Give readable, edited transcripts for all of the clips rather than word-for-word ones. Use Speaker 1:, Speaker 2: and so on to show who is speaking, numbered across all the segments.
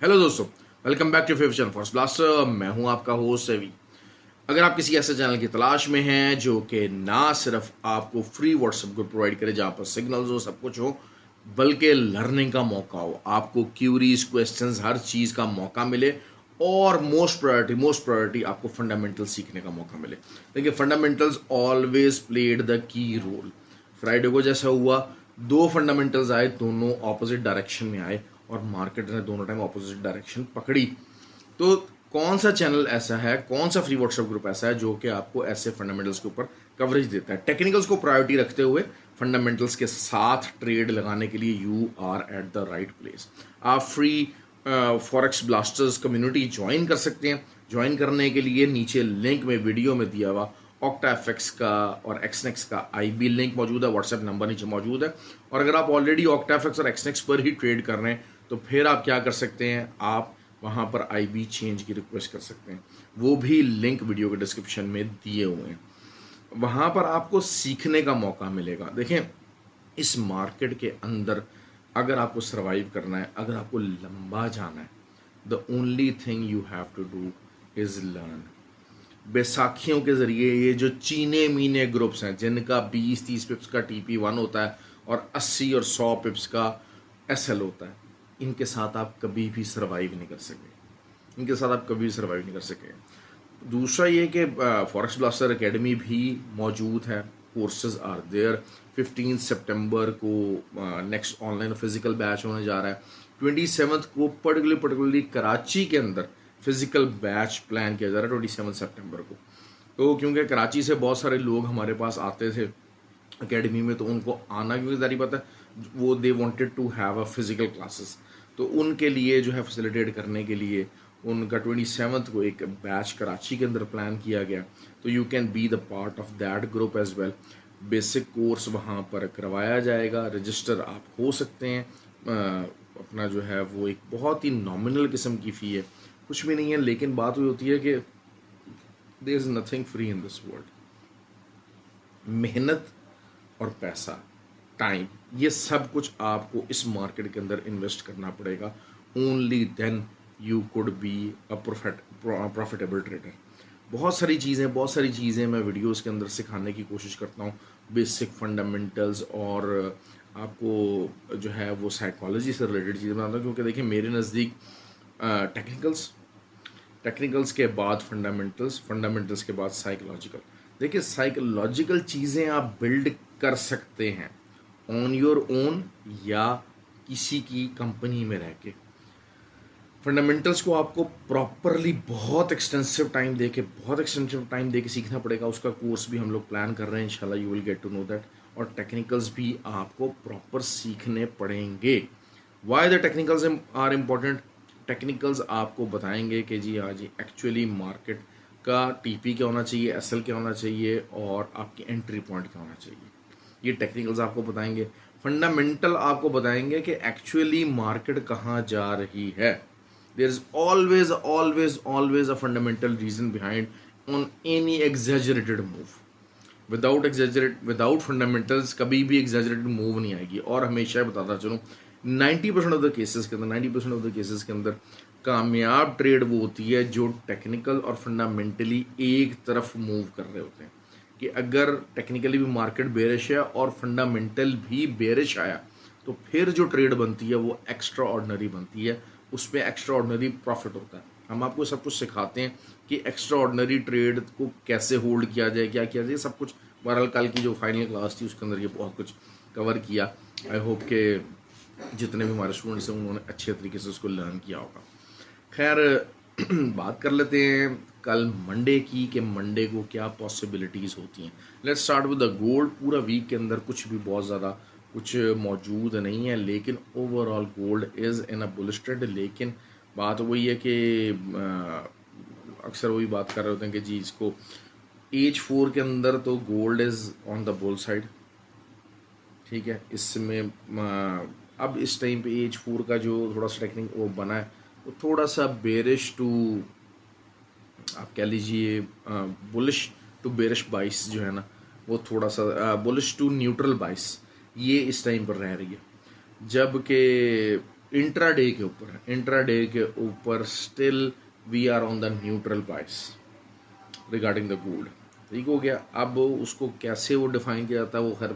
Speaker 1: Hello दोस्तों, welcome back to favourite channel Forex Blaster. मैं हूं आपका होस्ट रवि। अगर आप किसी ऐसे चैनल की तलाश में हैं जो कि ना सिर्फ आपको फ्री व्हाट्सएप ग्रुप प्रोवाइड करे जहां पर सिग्नल्स हो, सब कुछ हो, बल्कि लर्निंग का मौका हो, आपको क्यूरीज, क्वेश्चंस, हर चीज़ का मौका मिले और मोस्ट प्रायोरिटी आपको फंडामेंटल सीखने का मौका मिले। देखिए, fundamentals always played the key role. Friday को जैसा हुआ, दो फंडामेंटल्स आए, दोनों ऑपोजिट डायरेक्शन में आए और मार्केट ने दोनों टाइम ऑपोजिट डायरेक्शन पकड़ी। तो कौन सा चैनल ऐसा है, कौन सा फ्री व्हाट्सएप ग्रुप ऐसा है जो कि आपको ऐसे फंडामेंटल्स के ऊपर कवरेज देता है? टेक्निकल्स को प्रायोरिटी रखते हुए फंडामेंटल्स के साथ ट्रेड लगाने के लिए you are at the right place. आप free forex blasters community join कर सकते हैं। ज्वाइन करने के लिए नीचे लिंक में वीडियो में दिया हुआ ऑक्टा एफएक्स का और एक्सनेक्स का आईबी लिंक मौजूद है, व्हाट्सएप नंबर नीचे मौजूद है। और अगर आप ऑलरेडी ऑक्टा एफएक्स और एक्सनेक्स पर ही ट्रेड कर रहे हैं तो फिर आप क्या कर सकते हैं, आप वहाँ पर आईबी चेंज की रिक्वेस्ट कर सकते हैं। वो भी लिंक वीडियो के डिस्क्रिप्शन में दिए हुए हैं। वहाँ पर आपको सीखने का मौका मिलेगा। देखें, इस मार्केट के अंदर अगर आपको सर्वाइव करना है, अगर आपको लंबा जाना है, the only thing you have to do is learn. बैसाखियों के ज़रिए ये जो चीने मीने ग्रुप्स हैं जिनका 20-30 पिप्स का TP1 होता है और 80 और 100 पिप्स का SL होता है, इनके साथ आप कभी भी सर्वाइव नहीं कर सके। इनके साथ आप कभी भी सर्वाइव नहीं कर सके। दूसरा ये कि फॉरेक्स ब्लास्टर एकेडमी भी मौजूद है, कोर्सेज आर देयर। 15 सितंबर को नेक्स्ट ऑनलाइन फिजिकल बैच होने जा रहा है। 27 को पर्टिकुलरली कराची के अंदर फिजिकल बैच प्लान किया जा रहा है 27 सितंबर को। तो क्योंकि कराची से बहुत सारे लोग हमारे पास आते थे एकेडमी में, तो उनको आना, क्योंकि जारी पता है वो they wanted to have a physical classes, तो उनके लिए जो है फैसिलिटेट करने के लिए उनका 27 को एक बैच कराची के अंदर प्लान किया गया। तो you can be the part of that group as well. Basic course वहाँ पर करवाया जाएगा, रजिस्टर आप हो सकते हैं। अपना जो है वो एक बहुत ही नॉमिनल किस्म की फ़ी है, कुछ भी नहीं है। लेकिन बात हुई होती है कि there is nothing free in this world. मेहनत और पैसा, टाइम, ये सब कुछ आपको इस मार्केट के अंदर इन्वेस्ट करना पड़ेगा। Only then you could be a profitable trader. बहुत सारी चीज़ें मैं वीडियोस के अंदर सिखाने की कोशिश करता हूँ, बेसिक फंडामेंटल्स, और आपको जो है वो साइकोलॉजी से रिलेटेड चीज़ें बताता हूँ। क्योंकि देखिए, मेरे नज़दीक टेक्निकल्स के बाद फंडामेंटल्स, फंडामेंटल्स के बाद साइकोलॉजिकल। देखिए, साइकोलॉजिकल चीज़ें आप बिल्ड कर सकते हैं ऑन योर ओन या किसी की कंपनी में रह के। फंडामेंटल्स को आपको प्रॉपरली बहुत एक्सटेंसिव टाइम दे के सीखना पड़ेगा। उसका कोर्स भी हम लोग प्लान कर रहे हैं, इंशाल्लाह you will get to know that. और टेक्निकल्स भी आपको प्रॉपर सीखने पड़ेंगे। Why the technicals are important? Technicals आपको बताएंगे कि जी हाँ जी, एक्चुअली मार्केट का TP क्या होना चाहिए, SL क्या होना चाहिए और आपकी एंट्री पॉइंट क्या होना चाहिए। ये टेक्निकल्स आपको बताएंगे। फंडामेंटल आपको बताएंगे कि एक्चुअली मार्केट कहाँ जा रही है। There is always a fundamental reason behind on any exaggerated move. Without fundamentals कभी भी एग्जेजरेटेड मूव नहीं आएगी। और हमेशा बताता चलूँ, 90% ऑफ द केसेस के अंदर 90% ऑफ द केसेस के अंदर कामयाब ट्रेड वो होती है जो टेक्निकल और फंडामेंटली एक तरफ मूव कर रहे होते हैं। कि अगर टेक्निकली भी मार्केट बेरिश है और फंडामेंटल भी बेरिश आया, तो फिर जो ट्रेड बनती है वो एक्स्ट्रा ऑर्डनरी बनती है, उसमें एक्स्ट्रा ऑर्डनरी प्रॉफिट होता है। हम आपको सब कुछ सिखाते हैं कि एक्स्ट्रा ऑर्डनरी ट्रेड को कैसे होल्ड किया जाए, क्या किया जाए, सब कुछ। बहरहाल कल की जो फाइनल क्लास थी उसके अंदर ये बहुत कुछ कवर किया। आई होप के जितने भी हमारे स्टूडेंट्स हैं उन्होंने अच्छे तरीके से उसको लर्न किया होगा। खैर बात कर लेते हैं कल मंडे की, कि मंडे को क्या पॉसिबिलिटीज़ होती हैं। Let's start with the gold. पूरा वीक के अंदर कुछ भी बहुत ज़्यादा कुछ मौजूद नहीं है, लेकिन overall gold is in a bullish trend. लेकिन बात वही है कि अक्सर वही बात कर रहे होते हैं कि जी इसको एज 4 के अंदर तो gold is on the bull side. ठीक है, इसमें अब इस टाइम पे एज 4 का जो थोड़ा सा टेक्निक वो बना है वो थोड़ा सा बेरिश टू, आप कह लीजिए बुलिश टू बेरिश बाइस जो है ना, वो थोड़ा सा बुलिश टू न्यूट्रल बाइस ये इस टाइम पर रह रही है। जबकि इंट्राडे के ऊपर, इंट्राडे के ऊपर still we are on the neutral price regarding the gold. ठीक हो गया। अब उसको कैसे वो डिफाइन किया जाता है वो खैर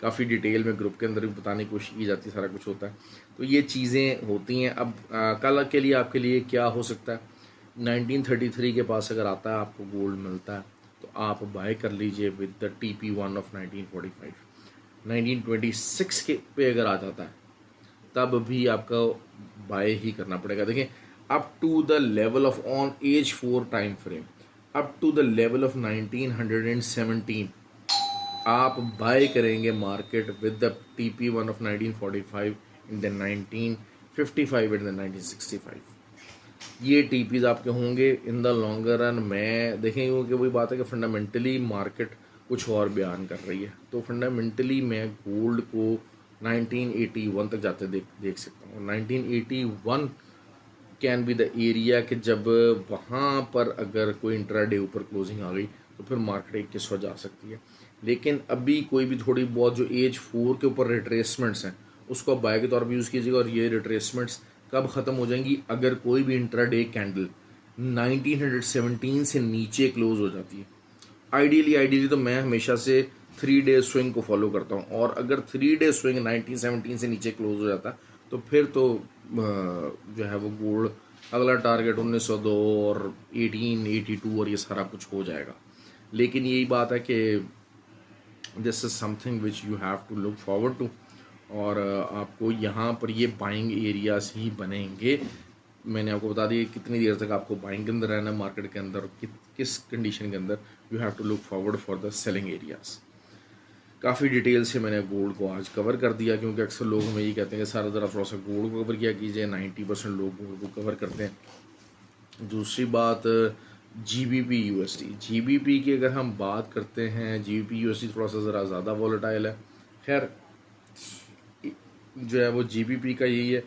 Speaker 1: काफ़ी डिटेल में ग्रुप के अंदर भी बताने की कोशिश की जाती है, सारा कुछ होता है। तो ये चीज़ें होती हैं। अब कल के लिए आपके लिए क्या हो सकता है, 1933 के पास अगर आता है आपको गोल्ड मिलता है तो आप बाय कर लीजिए विद द TP1 ऑफ 1945। 1926 के पे अगर आ जाता है तब भी आपका बाय ही करना पड़ेगा। देखें, up to the level of on H 4 time frame, up to the level of 1917 आप बाय करेंगे market with the TP1 of 1945 in the 1955 and the 1965। ये टीपीज आपके होंगे इन द लॉन्गर रन। मैं देखेंगे क्योंकि वही बात है कि फंडामेंटली मार्केट कुछ और बयान कर रही है, तो फंडामेंटली मैं गोल्ड को 1981 तक जाते देख सकता हूँ। 1981 कैन बी द एरिया कि जब वहाँ पर अगर कोई इंट्राडे ऊपर क्लोजिंग आ गई तो फिर मार्केट 2100 जा सकती है। लेकिन अभी कोई भी थोड़ी बहुत जो एज 4 के ऊपर रिट्रेसमेंट्स हैं उसको आप बाय के तौर पर यूज़ कीजिएगा। और ये रिट्रेसमेंट्स कब ख़त्म हो जाएंगी, अगर कोई भी इंट्राडे कैंडल 1917 से नीचे क्लोज हो जाती है। आइडियली तो मैं हमेशा से 3 डे स्विंग को फॉलो करता हूँ, और अगर 3 डे स्विंग 1917 से नीचे क्लोज हो जाता तो फिर तो जो है वो गोल्ड अगला टारगेट 1902 और 1882 और ये सारा कुछ हो जाएगा। लेकिन यही बात है कि this is something which you have to look forward to, और आपको यहाँ पर ये बाइंग एरियाज ही बनेंगे। मैंने आपको बता दिया कितनी देर तक आपको बाइंग के अंदर रहना है मार्केट के अंदर, किस कंडीशन के अंदर you have to look forward for the selling areas. काफ़ी डिटेल से मैंने गोल्ड को आज कवर कर दिया, क्योंकि अक्सर लोग हमें ये कहते हैं कि सारा ज़रा थोड़ा सा गोल्ड को कवर किया कीजिए। 90% लोग गोल्ड को कवर करते हैं। दूसरी बात GBP USD, GBP की अगर हम बात करते हैं, GBP USD थोड़ा सा ज़रा ज़्यादा वॉलेटाइल है। खैर जो है वो GBP का यही है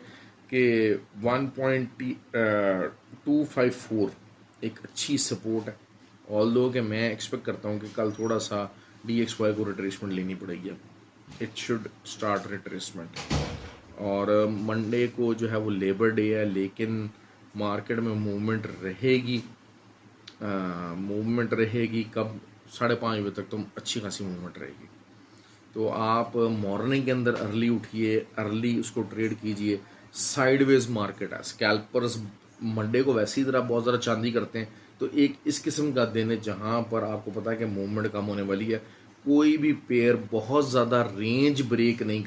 Speaker 1: कि 1.254 एक अच्छी सपोर्ट है। ऑल्दो कि मैं एक्सपेक्ट करता हूँ कि कल थोड़ा सा DXY को रिट्रेसमेंट लेनी पड़ेगी। It should start retracement. और मंडे को जो है वो लेबर डे है, लेकिन मार्केट में मूवमेंट रहेगी। कब 5:30 बजे तक तो अच्छी खासी मूवमेंट रहेगी। तो आप मॉर्निंग के अंदर अर्ली उठिए, अर्ली उसको ट्रेड कीजिए। साइडवेज मार्केट है, स्कैल्पर्स मंडे को वैसी तरह बहुत ज़्यादा चांदी करते हैं, तो एक इस किस्म का दिन है जहाँ पर आपको पता है कि मूवमेंट कम होने वाली है। कोई भी पेयर बहुत ज़्यादा रेंज ब्रेक नहीं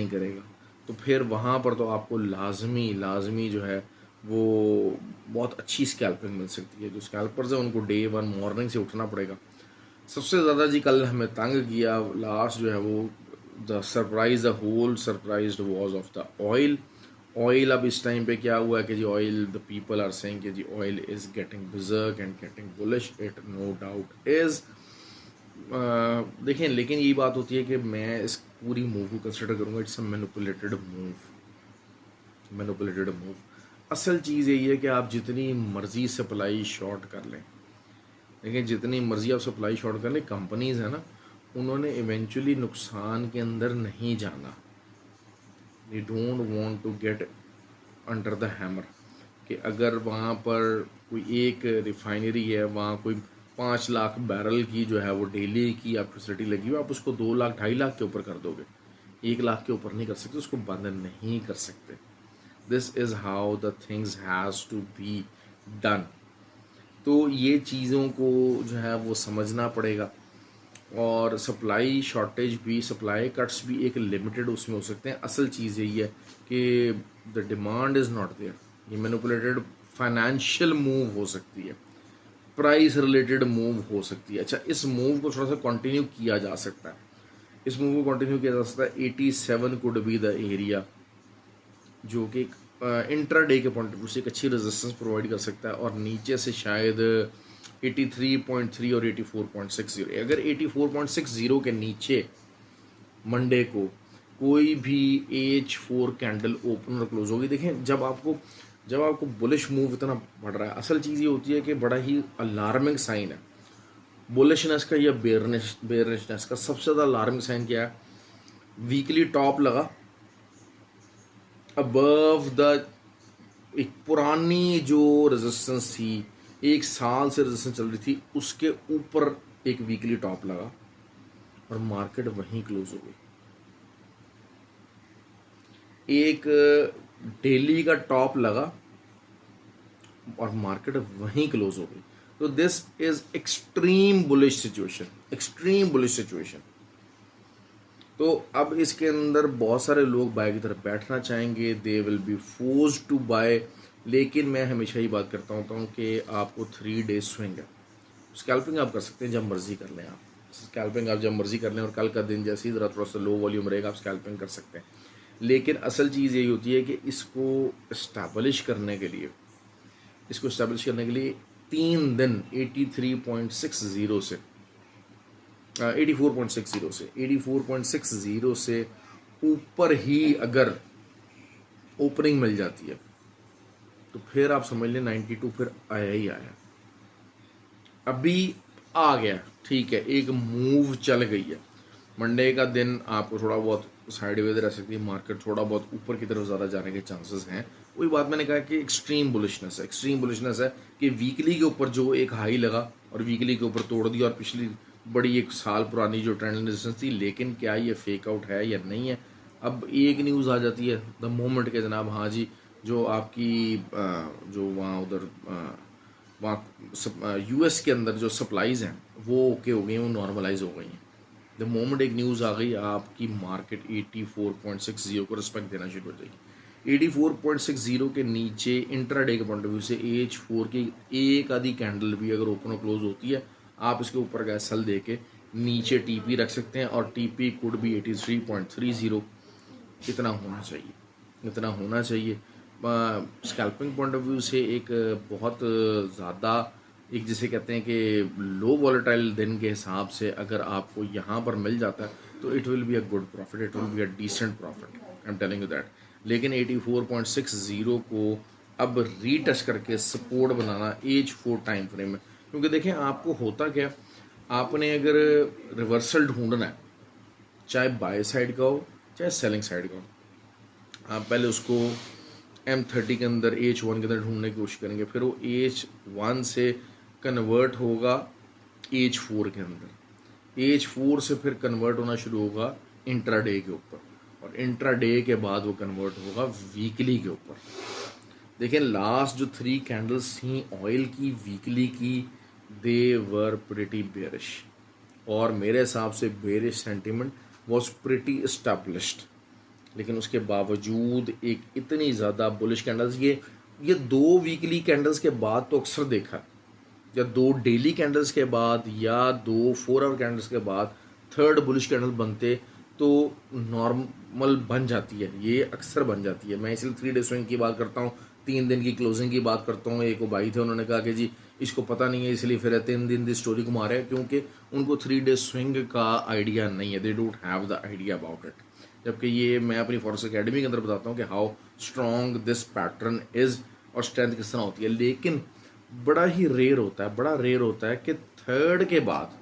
Speaker 1: करेगा, तो फिर वहाँ पर तो आपको लाजमी जो है वो बहुत अच्छी स्कैल्पिंग मिल सकती है। जो स्कैल्पर्स हैं उनको डे 1 मॉर्निंग से उठना पड़ेगा। सबसे ज़्यादा जी कल हमें तंग किया लास्ट जो है वो the whole surprise was of the oil. अब इस टाइम पे क्या हुआ है कि G oil, the people are saying कि G oil is getting berserk and getting bullish, it no doubt is. देखें, लेकिन यही बात होती है कि मैं इस पूरी मूव को कंसिडर करूँगा इट्स अ मैनिपुलेटेड मूव। असल चीज़ यही है कि आप जितनी मर्ज़ी सप्लाई शॉर्ट कर लें, लेकिन जितनी मर्ज़ी आप सप्लाई शॉर्ट कर लें, कंपनीज़ है ना, उन्होंने इवेंचुअली नुकसान के अंदर नहीं जाना। They don't want to get under the hammer कि अगर वहाँ पर कोई एक रिफाइनरी है, वहाँ कोई 5 लाख बैरल की जो है वो डेली की आप फैसिलिटी लगी हुई, आप उसको 2 लाख 2.5 लाख के ऊपर कर दोगे, 1 लाख के ऊपर नहीं कर सकते, उसको बंद नहीं कर सकते। This is how the things has to be done. तो ये चीज़ों को जो है वो समझना पड़ेगा। और सप्लाई शॉर्टेज भी, सप्लाई कट्स भी एक लिमिटेड उसमें हो सकते हैं। असल चीज़ यही है कि the demand is not there. ये मैनिपुलेटेड फाइनेंशियल मूव हो सकती है, प्राइस रिलेटेड मूव हो सकती है। अच्छा, इस मूव को थोड़ा सा कंटिन्यू किया जा सकता है। 87 कुड बी द एरिया जो कि इंट्राडे के पॉइंट ऑफ व्यू से एक अच्छी रेजिस्टेंस प्रोवाइड कर सकता है। और नीचे से शायद 83.3 और 84.60, अगर 84.60 के नीचे मंडे को कोई भी H4 कैंडल ओपन और क्लोज होगी। देखें, जब आपको बुलिश मूव इतना बढ़ रहा है, असल चीज़ ये होती है कि बड़ा ही अलार्मिंग साइन है बुलिशनेस का या बेयरिशनेस का। सबसे ज़्यादा अलार्मिंग साइन क्या है, वीकली टॉप लगा अबव द, एक पुरानी जो रेजिस्टेंस थी, 1 साल से रेजिस्टेंस चल रही थी, उसके ऊपर एक वीकली टॉप लगा और मार्केट वहीं क्लोज हो गई। एक डेली का टॉप लगा और मार्केट वहीं क्लोज हो गई। तो this is extreme bullish situation, extreme bullish situation. तो अब इसके अंदर बहुत सारे लोग बाय की तरफ बैठना चाहेंगे, they will be forced to buy. लेकिन मैं हमेशा ही बात करता हूँ कि आपको 3 डेज स्विंग है। स्कैल्पिंग आप कर सकते हैं जब मर्जी कर लें, आप स्कैल्पिंग आप जब मर्जी कर लें, और कल का दिन जैसे ही ज़रा थोड़ा सा लो वॉल्यूम रहेगा आप स्कैल्पिंग कर सकते हैं। लेकिन असल चीज़ यही होती है कि इसको इस्टेब्लिश करने के लिए, 3 दिन 83.60 से 84.60 से ऊपर ही अगर ओपनिंग मिल जाती है तो फिर आप समझ लें 92 फिर आया ही आया। अभी आ गया, ठीक है, एक मूव चल गई है। मंडे का दिन आपको थोड़ा बहुत साइडवेज रह सकती है, मार्केट थोड़ा बहुत ऊपर की तरफ ज़्यादा जाने के चांसेस हैं। वही बात मैंने कहा कि एक्सट्रीम बुलिशनेस है, एक्सट्रीम बुलिशनेस है कि वीकली के ऊपर जो एक हाई लगा और वीकली के ऊपर तोड़ दिया, और पिछली बड़ी 1 साल पुरानी जो ट्रेंड रेजिस्टेंस थी, लेकिन क्या ये फेक आउट है या नहीं है। अब एक न्यूज़ आ जाती है द मोमेंट के जनाब, हाँ जी, जो आपकी जो वहाँ उधर वहाँ यूएस के अंदर जो सप्लाईज हैं वो ओके हो गई हैं, वो नॉर्मलाइज हो गई हैं। द मोमेंट एक न्यूज़ आ गई, आपकी मार्केट 84.60 को रिस्पेक्ट देना शुरू हो जाएगी। 84.60 के नीचे इंट्राडे के पॉइंट ऑफ व्यू से AH4 की एक आधी कैंडल भी अगर ओपन और क्लोज होती है, आप इसके ऊपर का सेल दे के नीचे टीपी रख सकते हैं, और टीपी कुड भी 83.30। इतना होना चाहिए, इतना होना चाहिए। स्कैल्पिंग पॉइंट ऑफ व्यू से एक बहुत ज़्यादा, एक जिसे कहते हैं कि लो वॉलेटाइल दिन के हिसाब से अगर आपको यहाँ पर मिल जाता है तो it will be a good profit, it will be a decent profit, I am telling you that. लेकिन 84.60 को अब रीटच करके सपोर्ट बनाना AH4 टाइम फ्रेम में, क्योंकि देखें आपको होता क्या, आपने अगर रिवर्सल ढूंढना है, चाहे बाय साइड का हो चाहे सेलिंग साइड का हो, आप पहले उसको M30 के अंदर AH1 के अंदर ढूंढने की कोशिश करेंगे, फिर वो AH1 से कन्वर्ट होगा AH4 के अंदर, AH4 से फिर कन्वर्ट होना शुरू होगा इंट्राडे के ऊपर, और इंट्राडे के बाद वो कन्वर्ट होगा वीकली के ऊपर। देखिए लास्ट जो 3 कैंडल्स थी ऑयल की वीकली की, दे वर प्रिटी बेरिश, और मेरे हिसाब से bearish sentiment was pretty established. लेकिन उसके बावजूद एक इतनी ज़्यादा बुलिश कैंडल्स, ये 2 वीकली कैंडल्स के बाद तो अक्सर देखा, या 2 डेली कैंडल्स के बाद, या 2 4 आवर कैंडल्स के बाद थर्ड बुलिश कैंडल बनते तो नॉर्मल बन जाती है, ये अक्सर बन जाती है। मैं इसलिए 3 डे स्विंग की बात करता हूँ, 3 दिन की क्लोजिंग की बात करता हूँ। एक वो भाई थे, उन्होंने कहा कि जी इसको पता नहीं है इसलिए फिर 3 दिन की स्टोरी को मारे, क्योंकि उनको 3 डे स्विंग का आइडिया नहीं है, they don't have the idea about it. जबकि ये मैं अपनी फॉरेक्स एकेडमी के अंदर बताता हूँ कि how strong this pattern is और स्ट्रेंथ किस तरह होती है। लेकिन बड़ा ही रेयर होता है, बड़ा रेयर होता है कि थर्ड के बाद,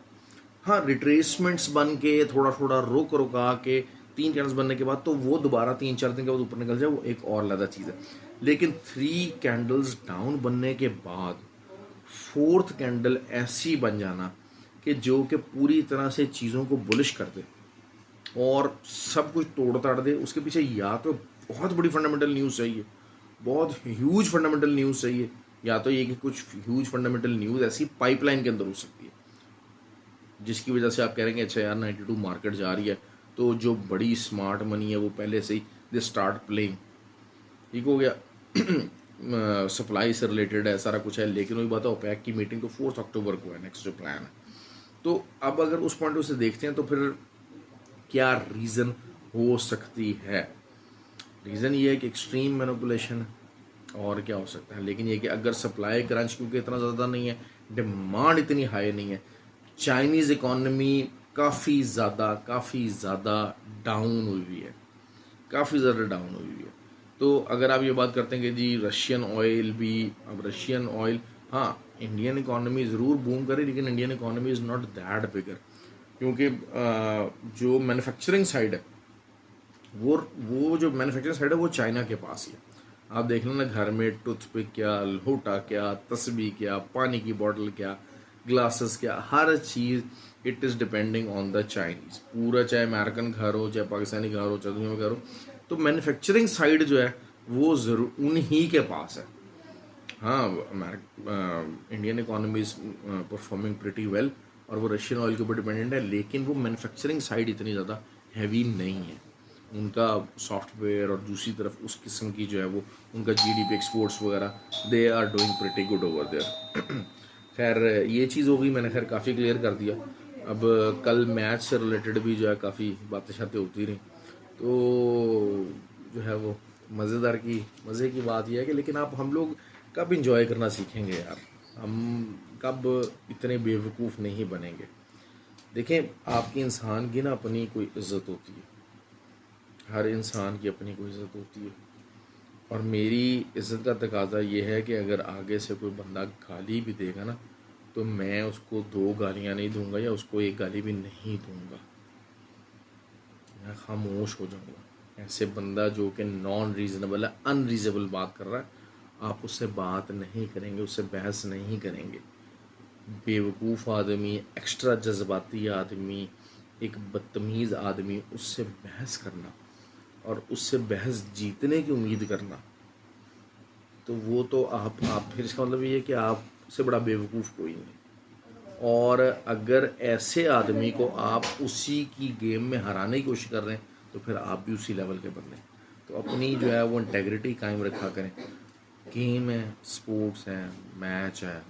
Speaker 1: हाँ, रिट्रेसमेंट्स बन के थोड़ा थोड़ा रुका के 3 कैंडल्स बनने के बाद तो वो दोबारा 3-4 दिन के बाद ऊपर निकल जाए, वो एक और अलग चीज़ है। लेकिन 3 कैंडल्स डाउन बनने के बाद 4th कैंडल ऐसी बन जाना कि जो कि पूरी तरह से चीज़ों को बुलिश कर दे और सब कुछ तोड़ ताड़ दे, उसके पीछे या तो बहुत बड़ी फंडामेंटल न्यूज़ चाहिए, बहुत ह्यूज फंडामेंटल न्यूज़ चाहिए, या तो ये कि कुछ ह्यूज फंडामेंटल न्यूज़ ऐसी पाइपलाइन के अंदर हो सकती है जिसकी वजह से आप कह रहे हैं अच्छा यार 92 मार्केट जा रही है, तो जो बड़ी स्मार्ट मनी है वो पहले से ही दे स्टार्ट प्लेइंग। ठीक हो गया। सप्लाई से रिलेटेड है, सारा कुछ है। लेकिन वही बात है, ओपेक की मीटिंग तो 4 अक्टूबर को है, नेक्स्ट जो प्लान है। तो अब अगर उस पॉइंट से देखते हैं तो फिर क्या रीज़न हो सकती है। रीज़न ये है कि एक्सट्रीम मैनिपुलेशन है, और क्या हो सकता है। लेकिन ये कि अगर सप्लाई क्रंच क्योंकि इतना ज़्यादा नहीं है, डिमांड इतनी हाई नहीं है, चाइनीज़ इकॉनमी काफ़ी ज़्यादा डाउन हुई है, काफ़ी ज़्यादा डाउन हुई है। तो अगर आप ये बात करते हैं कि जी रशियन ऑयल भी, अब रशियन ऑयल, हाँ, इंडियन इकॉनमी ज़रूर बूम करे, लेकिन Indian economy is not that बिगर, क्योंकि जो मैन्युफैक्चरिंग साइड है वो जो मैन्युफैक्चरिंग साइड है वो चाइना के पास ही है। आप देख लेना घर में टूथपिक क्या, लोटा क्या, तस्बीह क्या, पानी की बोतल क्या, ग्लासेस क्या, हर चीज़ it is depending on the Chinese. पूरा चाहे अमेरिकन घर हो, चाहे पाकिस्तानी घर हो, चाहे दुनिया में घर हो, तो मैन्युफैक्चरिंग साइड जो है वो ज़रूर उन्हीं के पास है। हाँ, Indian economy is performing pretty well और वो रशियन ऑयल के ऊपर डिपेंडेंट है, लेकिन वो मैन्युफैक्चरिंग साइड इतनी ज़्यादा हैवी नहीं है। उनका सॉफ्टवेयर और दूसरी तरफ उस किस्म की जो है वो उनका जीडीपी एक्सपोर्ट्स वगैरह they are doing pretty good over there. खैर ये चीज़ हो गई, मैंने खैर काफ़ी क्लियर कर दिया। अब कल मैच से रिलेटेड भी जो है काफ़ी बातें शातें होती रहीं, तो जो है वो मज़े की बात यह है कि लेकिन आप हम लोग कब इंजॉय करना सीखेंगे यार? हम कब इतने बेवकूफ़ नहीं बनेंगे? देखें, आपकी इंसान की ना अपनी कोई इज़्ज़त होती है, हर इंसान की अपनी कोई इज़्ज़त होती है। और मेरी इज़्ज़त का तकाजा ये है कि अगर आगे से कोई बंदा गाली भी देगा ना, तो मैं उसको 2 गालियाँ नहीं दूंगा या उसको 1 गाली भी नहीं दूंगा, मैं खामोश हो जाऊंगा। ऐसे बंदा जो कि नॉन रीज़नेबल है, अनरीज़नेबल बात कर रहा है, आप उससे बात नहीं करेंगे, उससे बहस नहीं करेंगे। बेवकूफ़ आदमी, एक्स्ट्रा जज्बाती आदमी, एक बदतमीज़ आदमी, उससे बहस करना और उससे बहस जीतने की उम्मीद करना, तो वो तो आप फिर इसका मतलब ये है कि आपसे बड़ा बेवकूफ़ कोई नहीं। और अगर ऐसे आदमी को आप उसी की गेम में हराने की कोशिश कर रहे हैं, तो फिर आप भी उसी लेवल के बंदे हैं। तो अपनी जो है वो इंटेग्रिटी कायम रखा करें। गेम है, स्पोर्ट्स है, मैच है,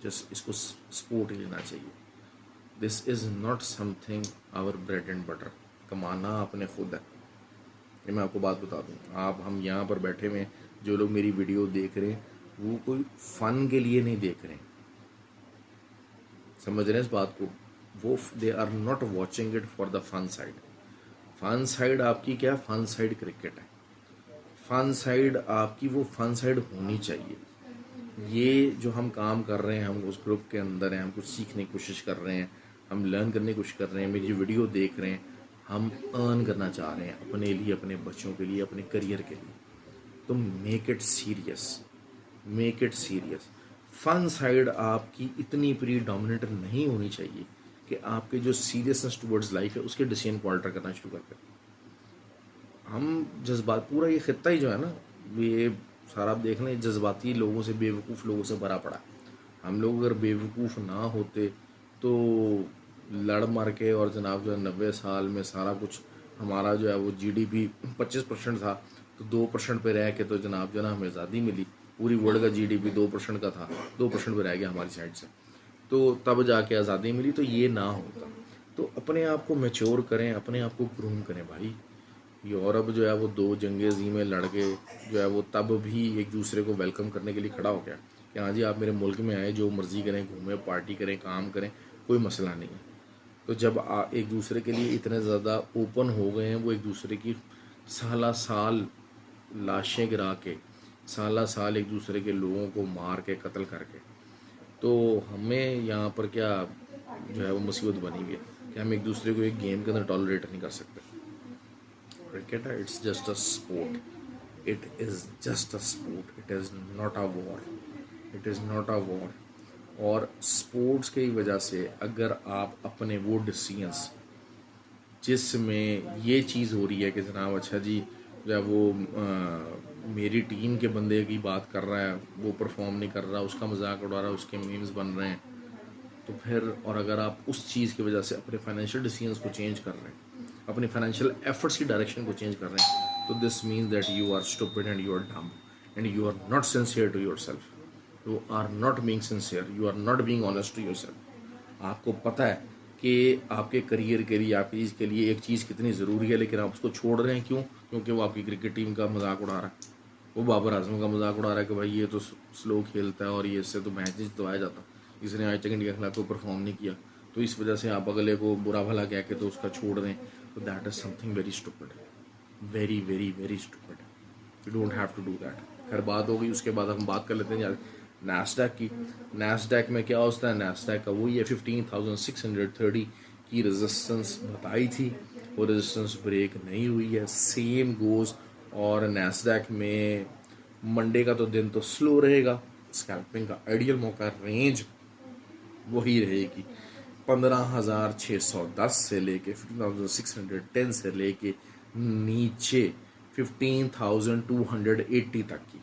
Speaker 1: जस्ट इसको स्पोर्ट ही लेना चाहिए। This is not something our bread and butter. कमाना आपने खुद है। ये मैं आपको बात बता दूँ, आप हम यहाँ पर बैठे हुए हैं, जो लोग मेरी वीडियो देख रहे हैं वो कोई फ़न के लिए नहीं देख रहे हैं, समझ रहे हैं इस बात को? वो they are not watching it for the fun side. Fun side आपकी क्या है? फन साइड क्रिकेट है। फन साइड आपकी वो फन साइड होनी चाहिए। ये जो हम काम कर रहे हैं, हम उस ग्रुप के अंदर हैं, हम कुछ सीखने की कोशिश कर रहे हैं, हम लर्न करने की कोशिश कर रहे हैं, मेरी जो वीडियो देख रहे हैं, हम अर्न करना चाह रहे हैं अपने लिए, अपने बच्चों के लिए, अपने करियर के लिए, तो make it serious, make it serious. Fun side आपकी इतनी प्री डोमिनेट नहीं होनी चाहिए कि आपके जो सीरियसनेस टुवर्ड्स लाइफ है उसके डिसीजन को अल्टर करना शुरू कर दें। हम जज्बात, पूरा ये खित्ता ही जो है ना, ये सारा आप देख लें, जज्बाती लोगों से, बेवकूफ़ लोगों से भरा पड़ा है। हम लोग अगर बेवकूफ़ ना होते तो लड़ मर के और जनाब जो है 90 साल में सारा कुछ हमारा जो है वो जीडीपी 25% था, तो 2% पे रह के तो जनाब जो है ना हमें आज़ादी मिली। पूरी वर्ल्ड का जीडीपी 2% का था, 2% पे रह गया हमारी साइड से, तो तब जाके आज़ादी मिली। तो ये ना होता। तो अपने आप को मैच्योर करें, अपने आप को ग्रूम करें भाई। यूरोप जो है वो 2 जंगे अज़ीम में लड़ के जो है वो तब भी एक दूसरे को वेलकम करने के लिए खड़ा हो गया कि हाँ जी आप मेरे मुल्क में आए, जो मर्ज़ी करें, घूमें, पार्टी करें, काम करें, कोई मसला नहीं है। तो जब एक दूसरे के लिए इतने ज़्यादा ओपन हो गए हैं, वो एक दूसरे की साला साल लाशें गिरा के, साला साल एक दूसरे के लोगों को मार के, कत्ल करके, तो हमें यहाँ पर क्या जो है वो मुसीबत बनी हुई है कि हम एक दूसरे को एक गेम के अंदर टॉलरेट नहीं कर सकते। क्रिकेट है, it's just a sport, it is just a sport, it is not a war, it is not a war. और स्पोर्ट्स की वजह से अगर आप अपने वो डिसीजंस जिसमें ये चीज़ हो रही है कि जनाब अच्छा जी जो है वो मेरी टीम के बंदे की बात कर रहा है, वो परफॉर्म नहीं कर रहा, उसका मजाक उड़ा रहा है, उसके मीम्स बन रहे हैं, तो फिर और अगर आप उस चीज़ की वजह से अपने फाइनेंशियल डिसीजंस को चेंज कर रहे हैं, अपने फाइनेंशियल एफर्ट्स की डायरेक्शन को चेंज कर रहे हैं, तो this means that you are stupid and you are dumb and you are not sincere to yourself, you are not being sincere, you are not being honest to yourself. आपको पता है कि आपके career के लिए, आपकी चीज़ के लिए एक चीज़ कितनी ज़रूरी है, लेकिन आप उसको छोड़ रहे हैं। क्यों? क्योंकि वो आपकी क्रिकेट टीम का मजाक उड़ा रहा है, वो बाबर आजम का मजाक उड़ा रहा है कि भाई ये तो स्लो खेलता है और ये इससे तो मैच नहीं जितवाया जाता, इसने आज तक इंडिया के खिलाफ कोई परफॉर्म नहीं किया, तो इस वजह से आप अगले को बुरा भला कह के तो उसका छोड़ दें, तो that is something very stupid, very very very stupid. You don't have to do that. खैर बात हो गई, उसके बाद हम बात कर लेते हैं यार नैस्डैक की। नैस्डैक में क्या होता है? नैस्डैक का वही है 15,630 की रेजिस्टेंस बताई थी, वो रेजिस्टेंस ब्रेक नहीं हुई है, सेम गोज। और नैस्डैक में मंडे का तो दिन तो स्लो रहेगा, स्कैल्पिंग का आइडियल मौका रेंज वही रहेगी 15,610 से लेके 15,610 से लेके नीचे 15,280 तक की।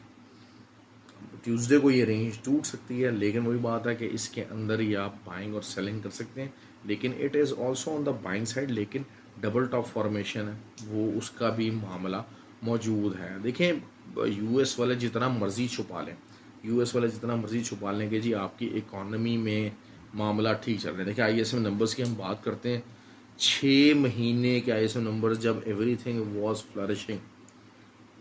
Speaker 1: ट्यूसडे को ये रेंज टूट सकती है, लेकिन वही बात है कि इसके अंदर ही आप बाइंग और सेलिंग कर सकते हैं, लेकिन it is also on the buying side. लेकिन डबल टॉप फॉर्मेशन है वो, उसका भी मामला मौजूद है। देखें, यूएस वाले जितना मर्जी छुपा लें, यूएस वाले जितना मर्जी छुपा लें कि जी आपकी इकॉनमी में मामला ठीक चल रहा है। देखिए आईएसएम नंबर्स की हम बात करते हैं, 6 महीने के आईएसएम नंबर्स जब everything was flourishing,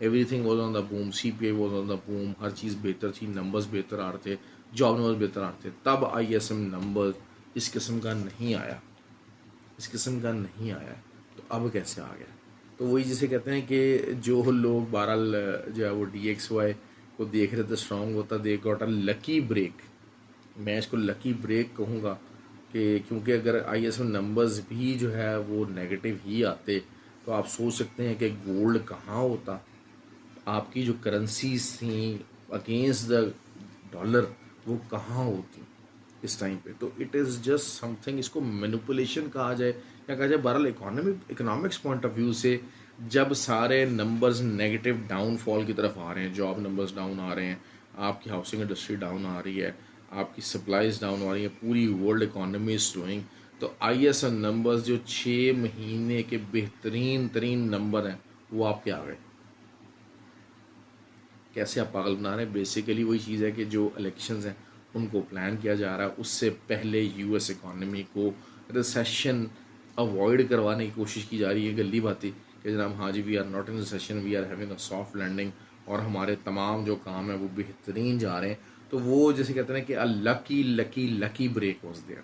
Speaker 1: everything was on the boom, CPI was on the boom, हर चीज़ बेहतर थी, नंबर्स बेहतर आ रहे थे, जॉब नंबर्स बेहतर आ रहे थे, तब आईएसएम नंबर इस किस्म का नहीं आया, इस किस्म का नहीं आया। तो अब कैसे आ गया? तो वही जिसे कहते हैं कि जो लोग बहरहाल जो है वो DXY को देख रहे थे स्ट्रॉन्ग होता, they got a lucky break. मैं इसको लकी ब्रेक कहूँगा कि क्योंकि अगर आईएसएम नंबर्स भी जो है वो नेगेटिव ही आते तो आप सोच सकते हैं कि गोल्ड कहाँ होता, आपकी जो करेंसीज थी अगेंस्ट द डॉलर वो कहाँ होती इस टाइम पे। तो इट इज़ जस्ट समथिंग, इसको मैनिपुलेशन कहा जाए या कहा जाए, बहरहाल इकोनॉमिक्स पॉइंट ऑफ व्यू से जब सारे नंबर्स नेगेटिव डाउनफॉल की तरफ आ रहे हैं, जॉब नंबर्स डाउन आ रहे हैं, आपकी हाउसिंग इंडस्ट्री डाउन आ रही है, आपकी सप्लाईज डाउन आ रही है, पूरी वर्ल्ड इकोनॉमी इज स्लोइंग, तो आईएसएम नंबर्स जो 6 महीने के बेहतरीन तरीन नंबर हैं वो आपके आ गए। कैसे आप पागल बना रहे हैं? बेसिकली वही चीज़ है कि जो इलेक्शंस हैं उनको प्लान किया जा रहा है, उससे पहले यूएस इकॉनमी को रिसेशन अवॉइड करवाने की कोशिश की जा रही है। गली बाती कि जनाब हाँ जी, we are not in recession, we are having a soft landing, और हमारे तमाम जो काम है वो बेहतरीन जा रहे हैं। तो वो जैसे कहते हैं कि a lucky lucky lucky break was there.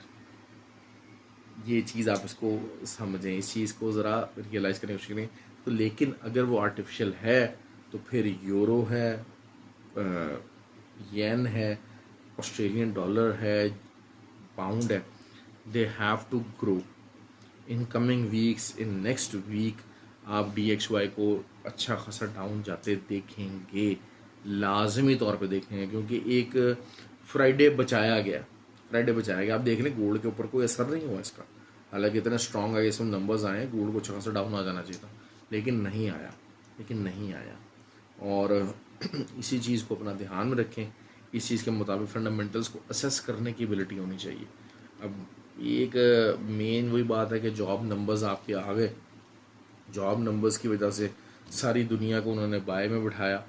Speaker 1: ये चीज़ आप इसको समझें, इस चीज़ को ज़रा रियलाइज़ करने की कोशिश करें। तो लेकिन अगर वो आर्टिफिशियल है तो फिर यूरो है, येन है, ऑस्ट्रेलियन डॉलर है, पाउंड है, they have to grow in coming weeks. In next week आप DXY को अच्छा खासा डाउन जाते देखेंगे, लाजमी तौर पे देखेंगे, क्योंकि एक फ्राइडे बचाया गया, फ्राइडे बचाया गया। आप देख लें गोल्ड के ऊपर कोई असर नहीं हुआ इसका, हालांकि इतने स्ट्रॉन्ग आगे इसमें नंबर्स आए हैं, गोल्ड को अच्छा खासा डाउन आ जाना चाहिए था, लेकिन नहीं आया, लेकिन नहीं आया। और इसी चीज़ को अपना ध्यान में रखें, इस चीज़ के मुताबिक फंडामेंटल्स को असेस करने की एबिलिटी होनी चाहिए। अब एक मेन वही बात है कि जॉब नंबर्स आपके आ गए, जॉब नंबर्स की वजह से सारी दुनिया को उन्होंने बाय में बिठाया,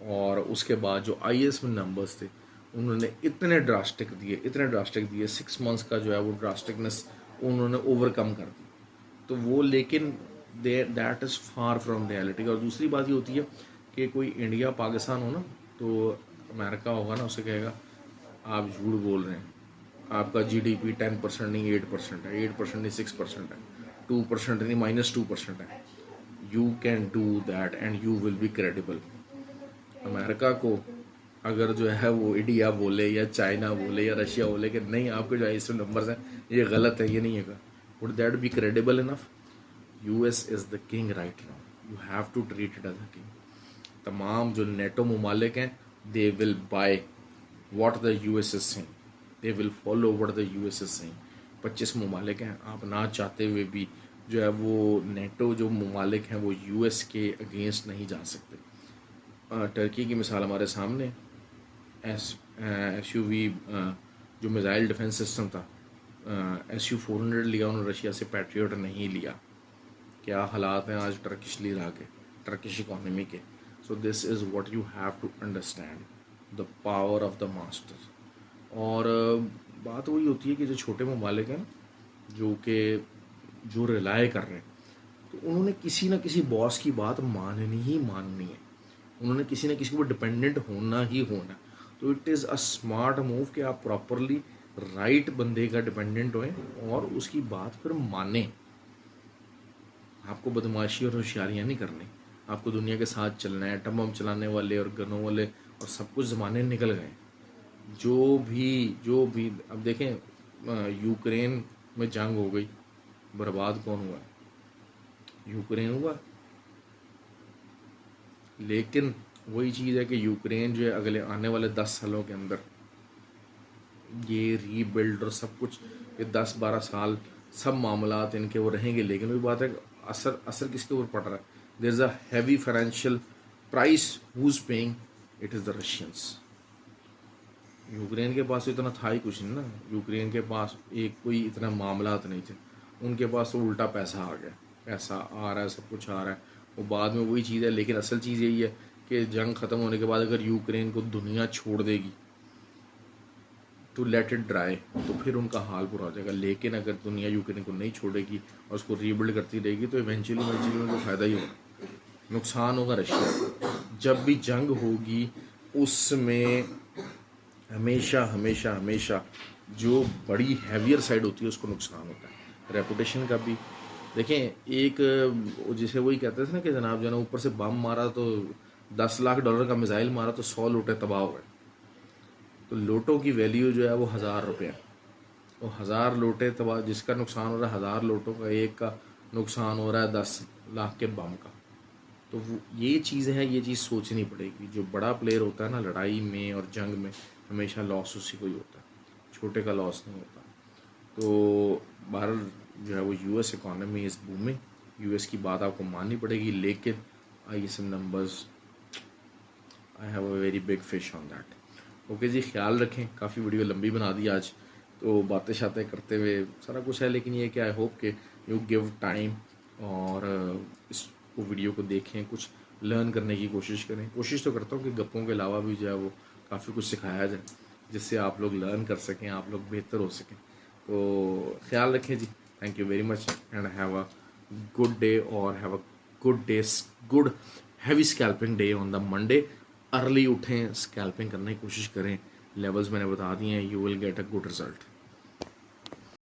Speaker 1: और उसके बाद जो आईएस में नंबर्स थे उन्होंने इतने ड्रास्टिक दिए, इतने ड्रास्टिक दिए, 6 मंथ्स का जो है वो ड्रास्टिकनेस उन्होंने ओवरकम कर दी। तो वो लेकिन that is far from reality. और दूसरी बात ये होती है कि कोई इंडिया पाकिस्तान हो ना, तो अमेरिका होगा ना, उसे कहेगा आप झूठ बोल रहे हैं, आपका GDP 10% नहीं 8% है, 8% नहीं 6% है, 2% नहीं -2% है, you can do that and you will be credible. America को अगर जो है वो इंडिया बोले या चाइना बोले या रशिया बोले कि नहीं आपके जो ISO नंबर्स हैं ये गलत है, ये नहीं है, would that be credible enough? US is the king right now, you have to treat it as a king. तमाम जो नेटो ममालिक हैं they will buy what the US is saying, they will follow what the US is saying. 25 ममालिक हैं, आप ना चाहते हुए भी जो है वो नेटो जो ममालिक हैं वो US के अगेंस्ट नहीं जा सकते। टर्की की मिसाल हमारे सामने, SUV जो मिज़ाइल डिफेंस सिस्टम था, SU-400 लिया उन्होंने रशिया से, पैट्रियट नहीं लिया। क्या हालात हैं आज टर्किश लीरा के, टर्किश इकॉनमी के। So this is what you have to understand, the power of the master. और बात वही होती है कि जो छोटे ममालिक हैं जो कि जो रिलाय कर रहे हैं, तो उन्होंने किसी ना किसी बॉस की बात माननी ही माननी है, उन्होंने किसी न किसी के ऊपर डिपेंडेंट होना ही होना। तो it is a smart move कि आप प्रॉपरली राइट बंदे का डिपेंडेंट होएं और उसकी बात फिर मानें। आपको बदमाशी और होशियारियाँ नहीं करनी, आपको दुनिया के साथ चलना है। टम बम चलाने वाले और गनों वाले और सब कुछ ज़माने निकल गए। जो भी अब देखें, यूक्रेन में जंग हो गई, बर्बाद कौन हुआ है? यूक्रेन हुआ। लेकिन वही चीज़ है कि यूक्रेन जो है अगले आने वाले 10 सालों के अंदर ये रीबिल्ड और सब कुछ, ये 10-12 साल सब मामलात इनके वो रहेंगे। लेकिन वही बात है कि असर असर किसके ऊपर पड़ रहा है? There is a heavy financial price, who is paying? It is the Russians. Ukraine के पास तो इतना था ही कुछ नहीं ना, यूक्रेन के पास एक कोई इतना मामलात नहीं थे, उनके पास तो उल्टा पैसा आ गया, पैसा आ रहा है, सब कुछ आ रहा है, वो बाद में वही चीज़ है। लेकिन असल चीज़ यही है कि जंग ख़त्म होने के बाद अगर यूक्रेन को दुनिया छोड़ देगी टू लेट इट ड्राई, तो फिर उनका हाल बुरा हो जाएगा। लेकिन अगर दुनिया यूक्रेन को नहीं छोड़ेगी और उसको रीबिल्ड करती रहेगी तो इवेंचुअली उनको फ़ायदा ही होगा, नुकसान होगा रशिया को। जब भी जंग होगी उसमें हमेशा हमेशा हमेशा जो बड़ी हैवियर साइड होती है उसको नुकसान होता है, रेपुटेशन का भी। देखें, एक जैसे वही कहते थे ना कि जनाब जो है ना, ऊपर से बम मारा तो $10 लाख का मिसाइल मारा तो 100 लोटे तबाह हो गए। तो लोटों की वैल्यू जो है वो $1000 है। वो 1000 लोटे तबाह, जिसका नुकसान हो रहा है 1000 लोटों का, एक का नुकसान हो रहा है 10 लाख के बम का। तो वो ये चीज़ें हैं, ये चीज़ सोचनी पड़ेगी। जो बड़ा प्लेयर होता है ना लड़ाई में और जंग में, हमेशा लॉस उसी को ही होता है, छोटे का लॉस नहीं होता। तो बहरहाल जो है वो US economy is booming, US की बात आपको माननी पड़ेगी। लेकिन I some numbers, I have a very big fish on that. Okay जी, ख्याल रखें। काफ़ी वीडियो लंबी बना दी आज, तो बातें शातें करते हुए सारा कुछ है। लेकिन ये क्या, आई होप कि यू गिव टाइम और इसको वीडियो को देखें, कुछ लर्न करने की कोशिश करें। कोशिश तो करता हूँ कि गप्पों के अलावा भी जो है वो काफ़ी कुछ सिखाया जाए, जिससे आप लोग लर्न कर सकें, आप लोग बेहतर हो सकें। तो ख्याल रखें जी। Thank you very much and have a good day, और have a good day, good heavy scalping day on the Monday. Early उठें, स्कैल्पिंग करने की कोशिश करें, लेवल्स मैंने बता दिए हैं, you will get a good result.